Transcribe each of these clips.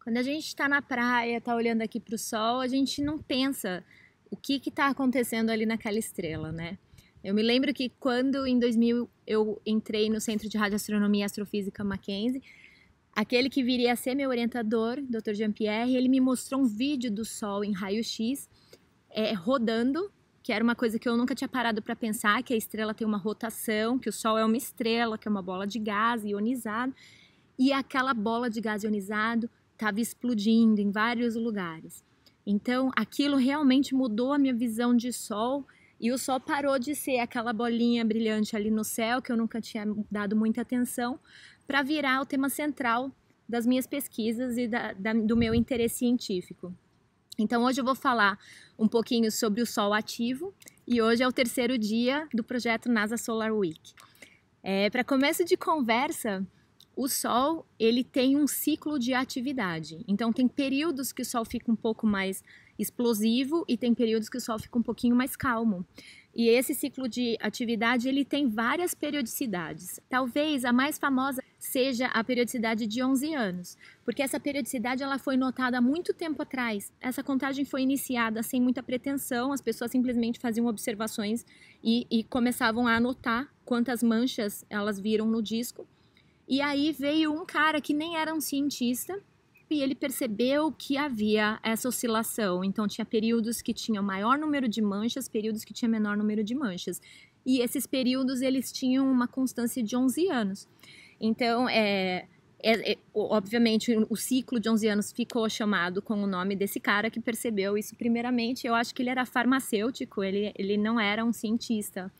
Quando a gente está na praia, está olhando aqui para o sol, a gente não pensa o que está acontecendo ali naquela estrela, né? Eu me lembro que quando em 2000 eu entrei no Centro de Radioastronomia e Astrofísica Mackenzie, aquele que viria a ser meu orientador, Dr. Jean-Pierre, ele me mostrou um vídeo do Sol em raio-x rodando, que era uma coisa que eu nunca tinha parado para pensar, que a estrela tem uma rotação, que o Sol é uma estrela, que é uma bola de gás ionizado, e aquela bola de gás ionizado estava explodindo em vários lugares. Então, aquilo realmente mudou a minha visão de Sol, e o Sol parou de ser aquela bolinha brilhante ali no céu, que eu nunca tinha dado muita atenção, para virar o tema central das minhas pesquisas e do meu interesse científico. Então, hoje eu vou falar um pouquinho sobre o Sol ativo, e hoje é o terceiro dia do projeto NASA Solar Week. Para começo de conversa, o Sol ele tem um ciclo de atividade, então tem períodos que o Sol fica um pouco mais explosivo e tem períodos que o Sol fica um pouquinho mais calmo. E esse ciclo de atividade ele tem várias periodicidades. Talvez a mais famosa seja a periodicidade de 11 anos, porque essa periodicidade ela foi notada há muito tempo atrás. Essa contagem foi iniciada sem muita pretensão, as pessoas simplesmente faziam observações e começavam a anotar quantas manchas elas viram no disco. E aí veio um cara que nem era um cientista e ele percebeu que havia essa oscilação. Então tinha períodos que tinham maior número de manchas, períodos que tinham menor número de manchas. E esses períodos eles tinham uma constância de 11 anos. Então, obviamente, o ciclo de 11 anos ficou chamado com o nome desse cara que percebeu isso primeiramente. Eu acho que ele era farmacêutico, ele não era um cientista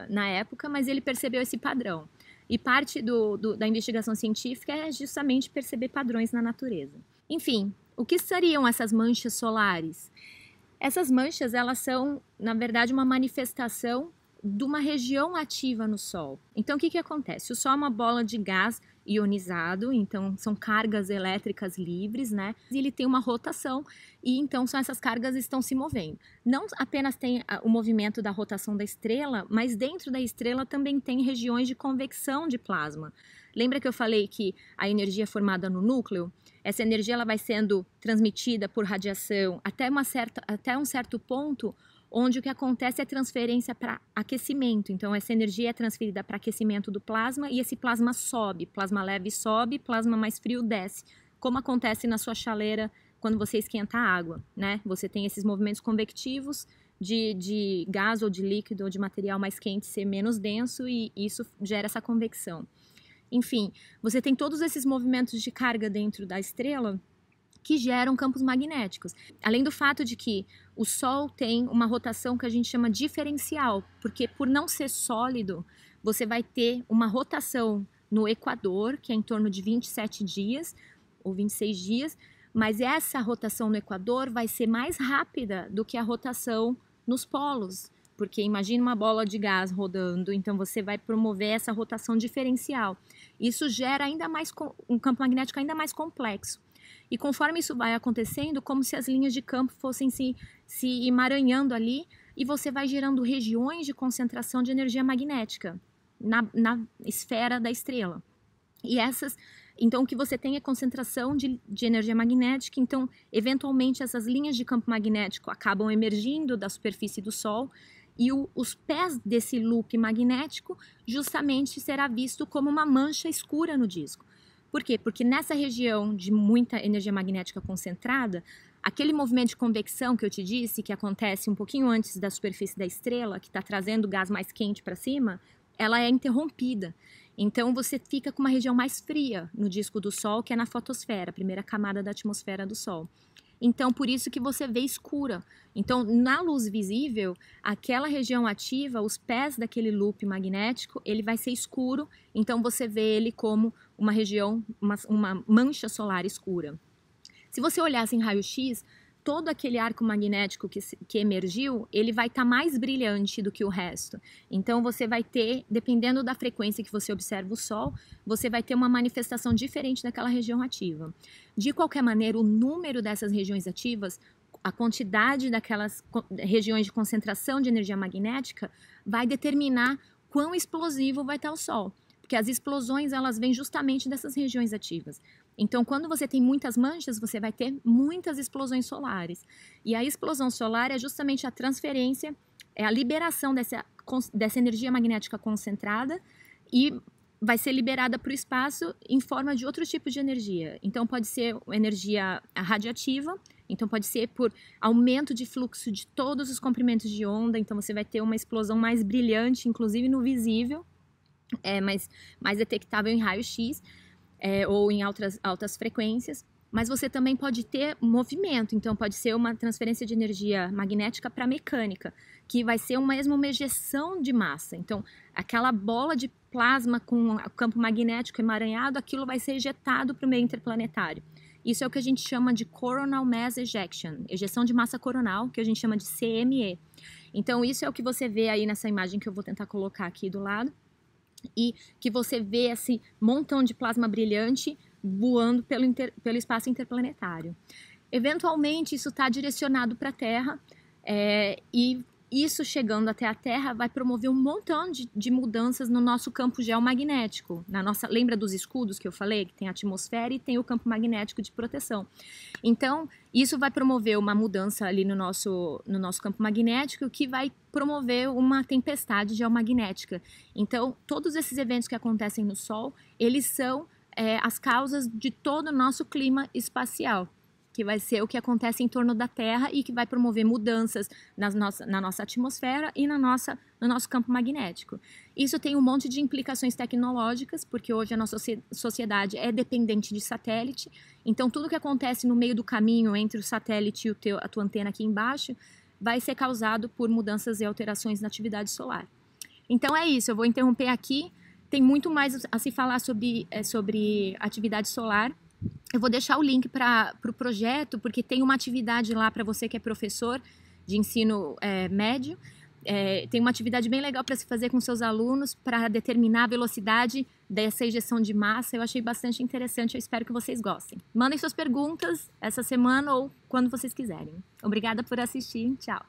na época, mas ele percebeu esse padrão. E parte da investigação científica é justamente perceber padrões na natureza. Enfim, o que seriam essas manchas solares? Essas manchas, elas são, na verdade, uma manifestação de uma região ativa no Sol. Então, o que acontece? O Sol é uma bola de gás ionizado, então são cargas elétricas livres, né? E ele tem uma rotação e então essas cargas estão se movendo. Não apenas tem o movimento da rotação da estrela, mas dentro da estrela também tem regiões de convecção de plasma. Lembra que eu falei que a energia é formada no núcleo? Essa energia ela vai sendo transmitida por radiação até um certo ponto, onde o que acontece é transferência para aquecimento. Então, essa energia é transferida para aquecimento do plasma e esse plasma sobe. Plasma leve sobe, plasma mais frio desce. Como acontece na sua chaleira quando você esquenta a água, né? Você tem esses movimentos convectivos de gás ou de líquido ou de material mais quente ser menos denso e isso gera essa convecção. Enfim, você tem todos esses movimentos de carga dentro da estrela que geram campos magnéticos. Além do fato de que o Sol tem uma rotação que a gente chama diferencial, porque por não ser sólido, você vai ter uma rotação no equador, que é em torno de 27 dias ou 26 dias, mas essa rotação no equador vai ser mais rápida do que a rotação nos polos, porque imagina uma bola de gás rodando, então você vai promover essa rotação diferencial. Isso gera ainda mais um campo magnético ainda mais complexo. E conforme isso vai acontecendo, como se as linhas de campo fossem se emaranhando ali, e você vai gerando regiões de concentração de energia magnética na esfera da estrela. E então o que você tem é concentração de energia magnética, então eventualmente essas linhas de campo magnético acabam emergindo da superfície do Sol, e os pés desse loop magnético justamente será visto como uma mancha escura no disco. Por quê? Porque nessa região de muita energia magnética concentrada, aquele movimento de convecção que eu te disse, que acontece um pouquinho antes da superfície da estrela, que está trazendo gás mais quente para cima, ela é interrompida. Então você fica com uma região mais fria no disco do Sol, que é na fotosfera, a primeira camada da atmosfera do Sol. Então, por isso que você vê escura. Então, na luz visível, aquela região ativa, os pés daquele loop magnético, ele vai ser escuro, então você vê ele como uma região, uma mancha solar escura. Se você olhasse em raio-x, todo aquele arco magnético que emergiu, ele vai estar mais brilhante do que o resto. Então, você vai ter, dependendo da frequência que você observa o Sol, você vai ter uma manifestação diferente daquela região ativa. De qualquer maneira, o número dessas regiões ativas, a quantidade daquelas regiões de concentração de energia magnética, vai determinar quão explosivo vai estar o Sol. Porque as explosões, elas vêm justamente dessas regiões ativas. Então, quando você tem muitas manchas, você vai ter muitas explosões solares. E a explosão solar é justamente a transferência, é a liberação dessa energia magnética concentrada e vai ser liberada para o espaço em forma de outro tipo de energia. Então, pode ser energia radiativa, então pode ser por aumento de fluxo de todos os comprimentos de onda, então você vai ter uma explosão mais brilhante, inclusive no visível, mais detectável em raio-x, ou em altas frequências. Mas você também pode ter movimento, então pode ser uma transferência de energia magnética para mecânica, que vai ser mesmo uma ejeção de massa. Então, aquela bola de plasma com o campo magnético emaranhado, aquilo vai ser ejetado para o meio interplanetário. Isso é o que a gente chama de Coronal Mass Ejection, ejeção de massa coronal, que a gente chama de CME. Então, isso é o que você vê aí nessa imagem que eu vou tentar colocar aqui do lado, e que você vê esse montão de plasma brilhante voando pelo espaço interplanetário. Eventualmente, isso está direcionado para a Terra, e isso chegando até a Terra vai promover um montão de mudanças no nosso campo geomagnético. Lembra dos escudos que eu falei? Que tem a atmosfera e tem o campo magnético de proteção. Então, isso vai promover uma mudança ali no nosso campo magnético, que vai promover uma tempestade geomagnética. Então, todos esses eventos que acontecem no Sol, eles são as causas de todo o nosso clima espacial, que vai ser o que acontece em torno da Terra e que vai promover mudanças na nossa atmosfera e no nosso campo magnético. Isso tem um monte de implicações tecnológicas, porque hoje a nossa sociedade é dependente de satélite, então tudo que acontece no meio do caminho entre o satélite e a tua antena aqui embaixo vai ser causado por mudanças e alterações na atividade solar. Então é isso, eu vou interromper aqui, tem muito mais a se falar sobre atividade solar. Eu vou deixar o link para o projeto, porque tem uma atividade lá para você que é professor de ensino médio. Tem uma atividade bem legal para se fazer com seus alunos para determinar a velocidade dessa ejeção de massa. Eu achei bastante interessante, eu espero que vocês gostem. Mandem suas perguntas essa semana ou quando vocês quiserem. Obrigada por assistir, tchau!